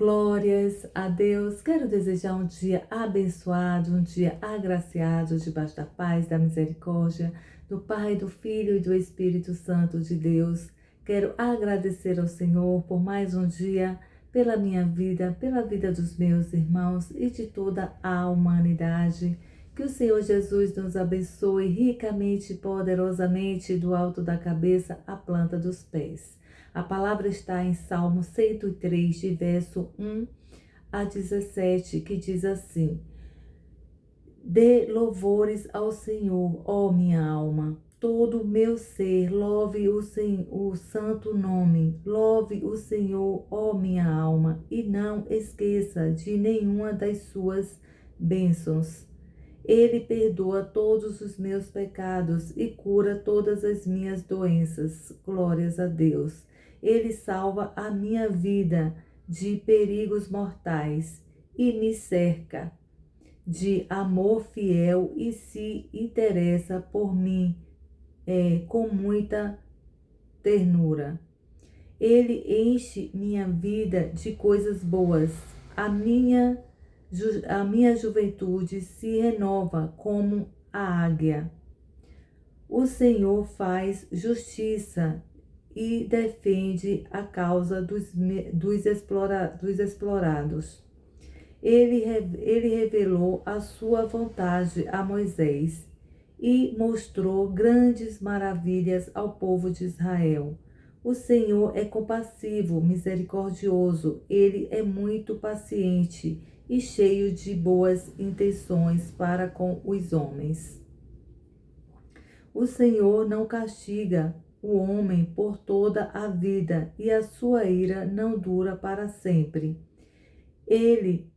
Glórias a Deus. Quero desejar um dia abençoado, um dia agraciado, debaixo da paz, da misericórdia, do Pai, do Filho e do Espírito Santo de Deus. Quero agradecer ao Senhor por mais um dia, pela minha vida, pela vida dos meus irmãos e de toda a humanidade. Que o Senhor Jesus nos abençoe ricamente e poderosamente do alto da cabeça à planta dos pés. A palavra está em Salmo 103, de verso 1 a 17, que diz assim: Dê louvores ao Senhor, ó minha alma. Todo o meu ser, louve o santo nome. Louve o Senhor, ó minha alma, e não esqueça de nenhuma das suas bênçãos. Ele perdoa todos os meus pecados e cura todas as minhas doenças. Glórias a Deus. Ele salva a minha vida de perigos mortais e me cerca de amor fiel e se interessa por mim com muita ternura. Ele enche minha vida de coisas boas. A minha juventude se renova como a águia. O Senhor faz justiça e defende a causa dos explorados. Ele revelou a sua vontade a Moisés e mostrou grandes maravilhas ao povo de Israel. O Senhor é compassivo, misericordioso, ele é muito paciente e cheio de boas intenções para com os homens. O Senhor não castiga o homem por toda a vida e a sua ira não dura para sempre. Ele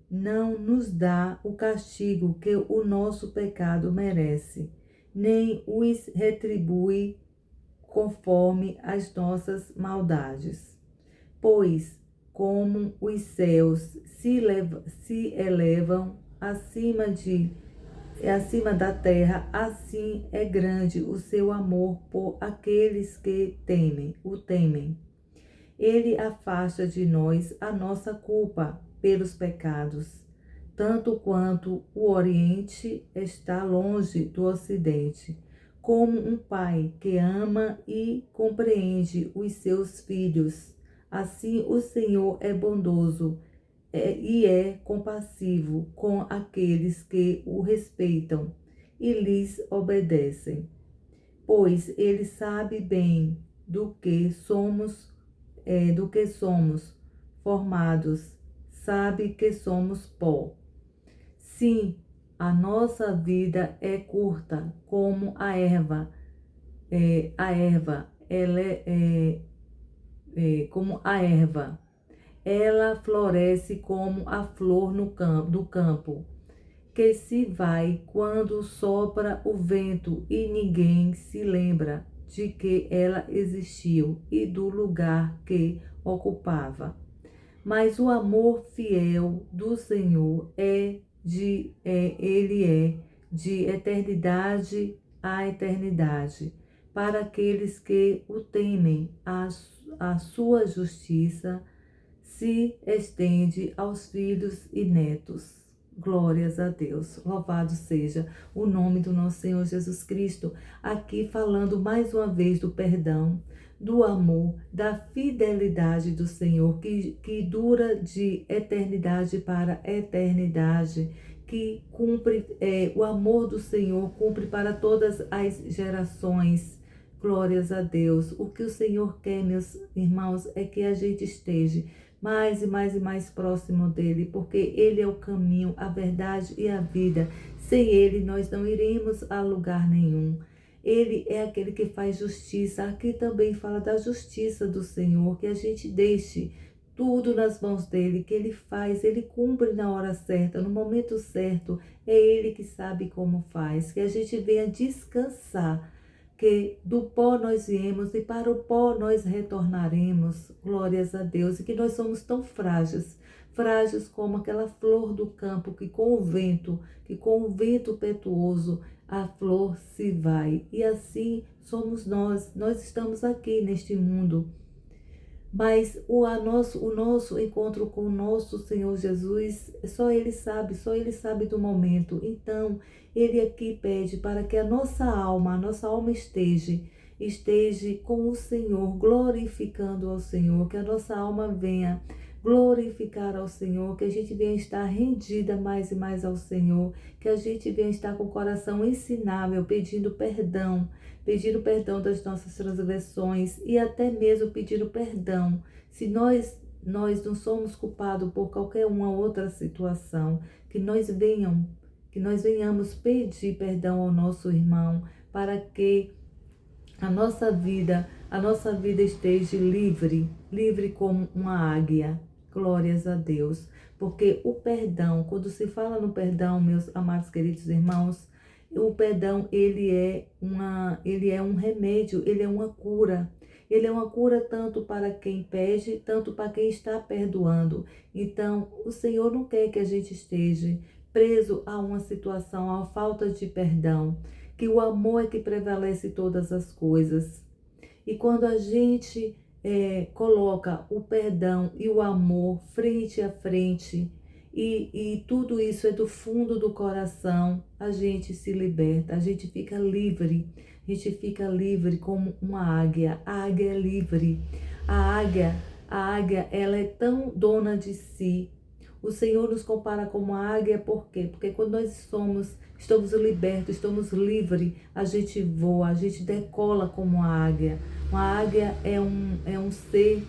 não nos dá o castigo que o nosso pecado merece, nem os retribui conforme as nossas maldades. Pois, como os céus se elevam acima da terra, assim é grande o seu amor por aqueles que o temem. Ele afasta de nós a nossa culpa pelos pecados, tanto quanto o Oriente está longe do Ocidente, como um pai que ama e compreende os seus filhos. Assim o Senhor é bondoso e é compassivo com aqueles que o respeitam e lhes obedecem, pois ele sabe bem do que somos formados, sabe que somos pó. Sim, a nossa vida é curta como a erva. Ela como a erva. Ela floresce como a flor do campo, que se vai quando sopra o vento e ninguém se lembra de que ela existiu e do lugar que ocupava. Mas o amor fiel do Senhor ele é de eternidade a eternidade, para aqueles que o temem. A sua justiça se estende aos filhos e netos. Glórias a Deus. Louvado seja o nome do nosso Senhor Jesus Cristo. Aqui falando mais uma vez do perdão, do amor, da fidelidade do Senhor, que dura de eternidade para eternidade, que cumpre, o amor do Senhor cumpre para todas as gerações. Glórias a Deus. O que o Senhor quer, meus irmãos, é que a gente esteja mais e mais e mais próximo dele, porque ele é o caminho, a verdade e a vida. Sem ele nós não iremos a lugar nenhum. Ele é aquele que faz justiça. Aqui também fala da justiça do Senhor, que a gente deixe tudo nas mãos dele, que ele faz, ele cumpre na hora certa, no momento certo. É ele que sabe como faz, que a gente venha descansar, que do pó nós viemos e para o pó nós retornaremos. Glórias a Deus. E que nós somos tão frágeis, frágeis como aquela flor do campo que com o vento impetuoso a flor se vai. E assim somos nós estamos aqui neste mundo, Mas o nosso encontro com o nosso Senhor Jesus, só Ele sabe do momento. Então, Ele aqui pede para que a nossa alma esteja com o Senhor, glorificando ao Senhor, que a nossa alma venha glorificar ao Senhor, que a gente venha estar rendida mais e mais ao Senhor, que a gente venha estar com o coração ensinável, pedindo perdão das nossas transgressões e até mesmo pedindo perdão se nós não somos culpados por qualquer uma outra situação, que nós venhamos pedir perdão ao nosso irmão para que a nossa vida esteja livre como uma águia. Glórias a Deus. Porque o perdão, quando se fala no perdão, meus amados queridos irmãos, o perdão, ele é um remédio, ele é uma cura. Ele é uma cura tanto para quem pede, tanto para quem está perdoando. Então, o Senhor não quer que a gente esteja preso a uma situação, a falta de perdão, que o amor é que prevalece todas as coisas. E quando a gente coloca o perdão e o amor frente a frente, e tudo isso é do fundo do coração, a gente se liberta, a gente fica livre como uma águia. A águia é livre. A águia, ela é tão dona de si. O Senhor nos compara como a águia, por quê? Porque quando nós estamos libertos, estamos livres, a gente voa, a gente decola como a águia. Uma águia é um ser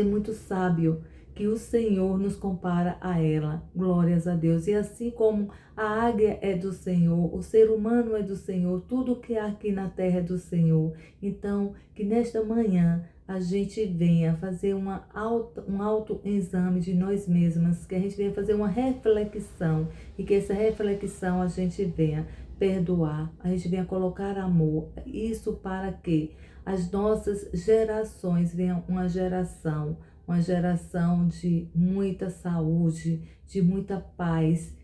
muito sábio, que o Senhor nos compara a ela. Glórias a Deus. E assim como a águia é do Senhor, o ser humano é do Senhor, tudo que há aqui na terra é do Senhor. Então, que nesta manhã a gente venha fazer um autoexame de nós mesmas, que a gente venha fazer uma reflexão e que essa reflexão a gente venha perdoar, a gente venha colocar amor. Isso para que as nossas gerações venham uma geração de muita saúde, de muita paz.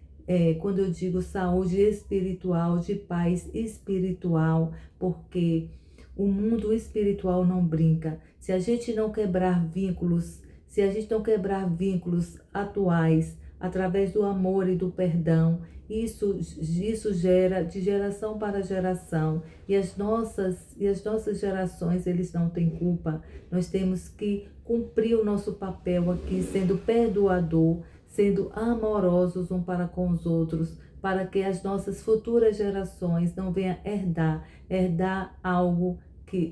Quando eu digo saúde espiritual, de paz espiritual, porque o mundo espiritual não brinca. Se a gente não quebrar vínculos, se a gente não quebrar vínculos atuais, através do amor e do perdão, isso gera de geração para geração. E as nossas gerações, eles não têm culpa. Nós temos que cumprir o nosso papel aqui, sendo perdoador, sendo amorosos um para com os outros, para que as nossas futuras gerações não venham herdar algo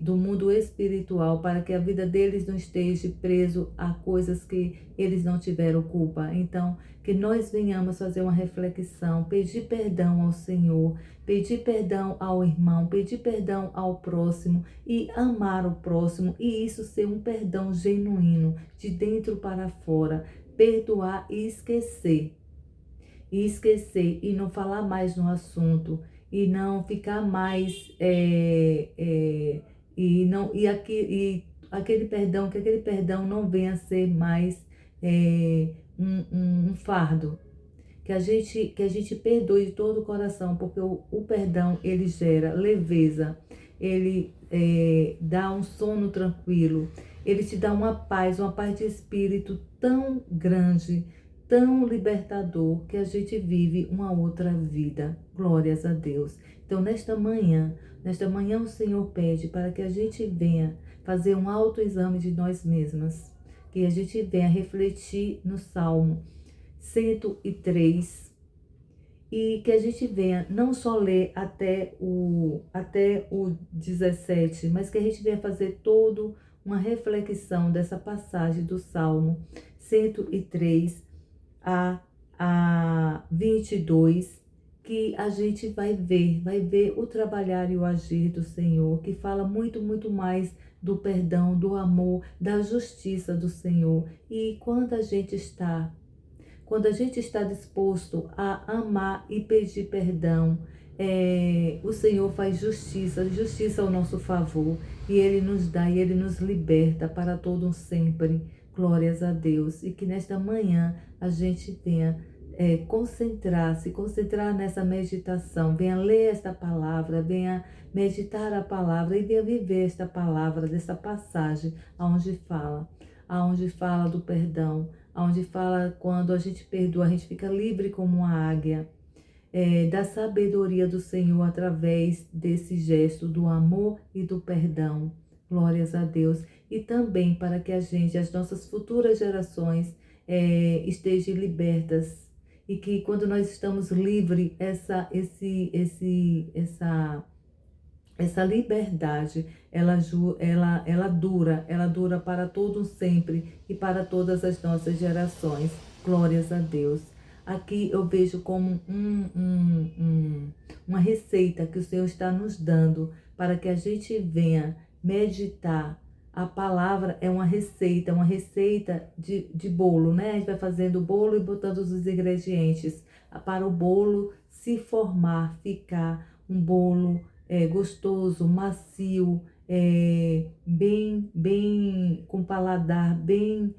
do mundo espiritual, para que a vida deles não esteja preso a coisas que eles não tiveram culpa. Então, que nós venhamos fazer uma reflexão, pedir perdão ao Senhor, pedir perdão ao irmão, pedir perdão ao próximo e amar o próximo, e isso ser um perdão genuíno, de dentro para fora, perdoar e esquecer e não falar mais no assunto, e não ficar mais aquele perdão, que aquele perdão não venha a ser mais um fardo, que a gente perdoe de todo o coração, porque o perdão, ele gera leveza, ele dá um sono tranquilo, ele te dá uma paz de espírito tão grande, tão libertador, que a gente vive uma outra vida. Glórias a Deus. Então, nesta manhã o Senhor pede para que a gente venha fazer um autoexame de nós mesmas, que a gente venha refletir no Salmo 103, e que a gente venha não só ler até o 17, mas que a gente venha fazer toda uma reflexão dessa passagem do Salmo 103 a 22, que a gente vai ver o trabalhar e o agir do Senhor, que fala muito, muito mais do perdão, do amor, da justiça do Senhor. E quando a gente está disposto a amar e pedir perdão, o Senhor faz justiça ao nosso favor, e Ele nos dá e Ele nos liberta para todo sempre. Glórias a Deus. E que nesta manhã a gente tenha se concentrar nessa meditação. Venha ler esta palavra, venha meditar a palavra e venha viver esta palavra, dessa passagem aonde fala do perdão, aonde fala quando a gente perdoa, a gente fica livre como uma águia. Da sabedoria do Senhor através desse gesto do amor e do perdão. Glórias a Deus. E também para que as nossas futuras gerações estejam libertas. E que quando nós estamos livres, essa liberdade, ela dura para todo sempre e para todas as nossas gerações. Glórias a Deus. Aqui eu vejo como uma receita que o Senhor está nos dando para que a gente venha meditar. A palavra é uma receita de bolo, né? A gente vai fazendo o bolo e botando os ingredientes para o bolo se formar, ficar um bolo gostoso, macio, bem com paladar, bem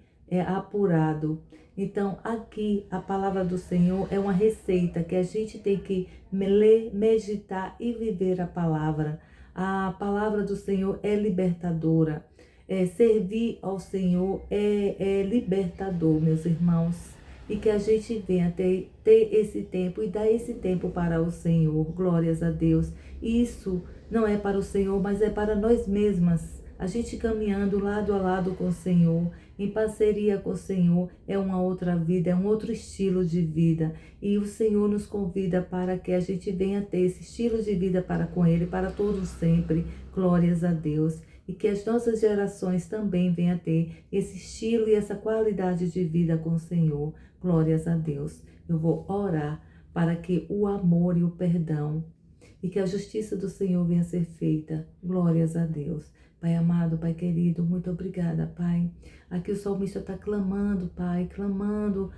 apurado. Então, aqui a palavra do Senhor é uma receita que a gente tem que ler, meditar e viver a palavra. A palavra do Senhor é libertadora. Servir ao Senhor é libertador, meus irmãos. E que a gente venha ter esse tempo e dar esse tempo para o Senhor. Glórias a Deus. Isso não é para o Senhor, mas é para nós mesmas. A gente caminhando lado a lado com o Senhor, em parceria com o Senhor, é uma outra vida, é um outro estilo de vida. E o Senhor nos convida para que a gente venha ter esse estilo de vida para com Ele, para todos sempre. Glórias a Deus. E que as nossas gerações também venham ter esse estilo e essa qualidade de vida com o Senhor. Glórias a Deus. Eu vou orar para que o amor e o perdão e que a justiça do Senhor venha a ser feita. Glórias a Deus. Pai amado, Pai querido, muito obrigada, Pai. Aqui o salmista está clamando, Pai, clamando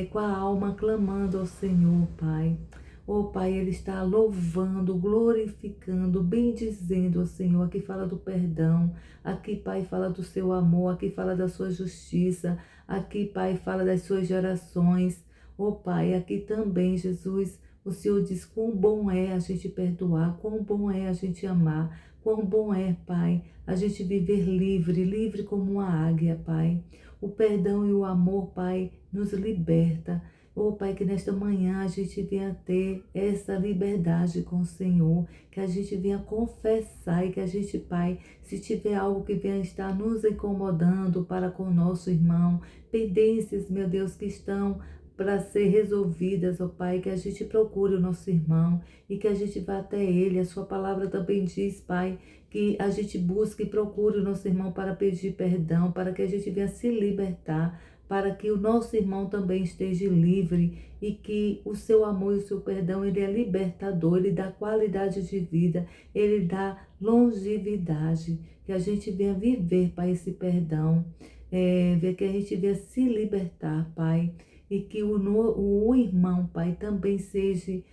com a alma, clamando ao Senhor, Pai. Oh, Pai, ele está louvando, glorificando, bendizendo ao Senhor. Aqui fala do perdão, aqui, Pai, fala do seu amor, aqui fala da sua justiça, aqui, Pai, fala das suas gerações. Oh, Pai, aqui também, Jesus, o Senhor diz quão bom é a gente perdoar, quão bom é a gente amar, quão bom é, Pai, a gente viver livre, livre como uma águia, Pai. O perdão e o amor, Pai, nos liberta. Oh, Pai, que nesta manhã a gente venha ter essa liberdade com o Senhor, que a gente venha confessar e que a gente, Pai, se tiver algo que venha estar nos incomodando para com o nosso irmão, pendências, meu Deus, que estão para ser resolvidas, ó Pai, que a gente procure o nosso irmão e que a gente vá até ele. A sua palavra também diz, Pai, que a gente busque e procure o nosso irmão para pedir perdão, para que a gente venha se libertar, para que o nosso irmão também esteja livre e que o seu amor e o seu perdão, ele é libertador, ele dá qualidade de vida, ele dá longevidade, que a gente venha viver, Pai, esse perdão, ver que a gente venha se libertar, Pai, e que o irmão, Pai, também seja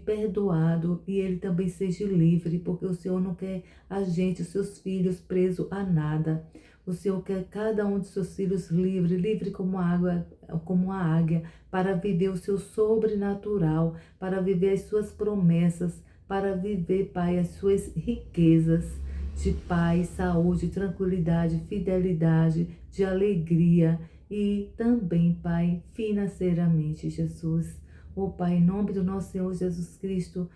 perdoado e ele também seja livre, porque o Senhor não quer a gente, os seus filhos, presos a nada. O Senhor quer cada um de seus filhos livre como a águia, para viver o seu sobrenatural, para viver as suas promessas, para viver, Pai, as suas riquezas de paz, saúde, tranquilidade, fidelidade, de alegria e também, Pai, financeiramente, Jesus. Oh, Pai, em nome do nosso Senhor Jesus Cristo,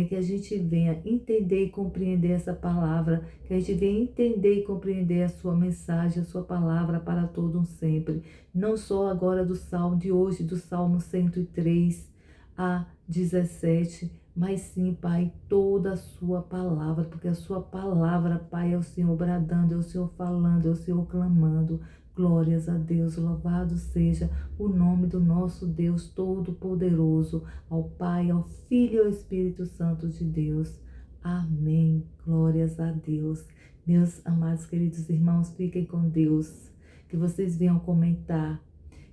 que a gente venha entender e compreender essa palavra, que a gente venha entender e compreender a sua mensagem, a sua palavra para todo um sempre. Não só agora do Salmo de hoje, do Salmo 103 a 17, mas sim, Pai, toda a sua palavra, porque a sua palavra, Pai, é o Senhor bradando, é o Senhor falando, é o Senhor clamando. Glórias a Deus, louvado seja o nome do nosso Deus Todo-Poderoso, ao Pai, ao Filho e ao Espírito Santo de Deus. Amém. Glórias a Deus. Meus amados queridos irmãos, fiquem com Deus. Que vocês venham comentar,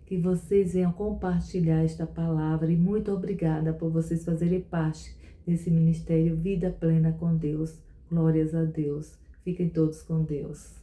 que vocês venham compartilhar esta palavra. E muito obrigada por vocês fazerem parte desse ministério Vida Plena com Deus. Glórias a Deus. Fiquem todos com Deus.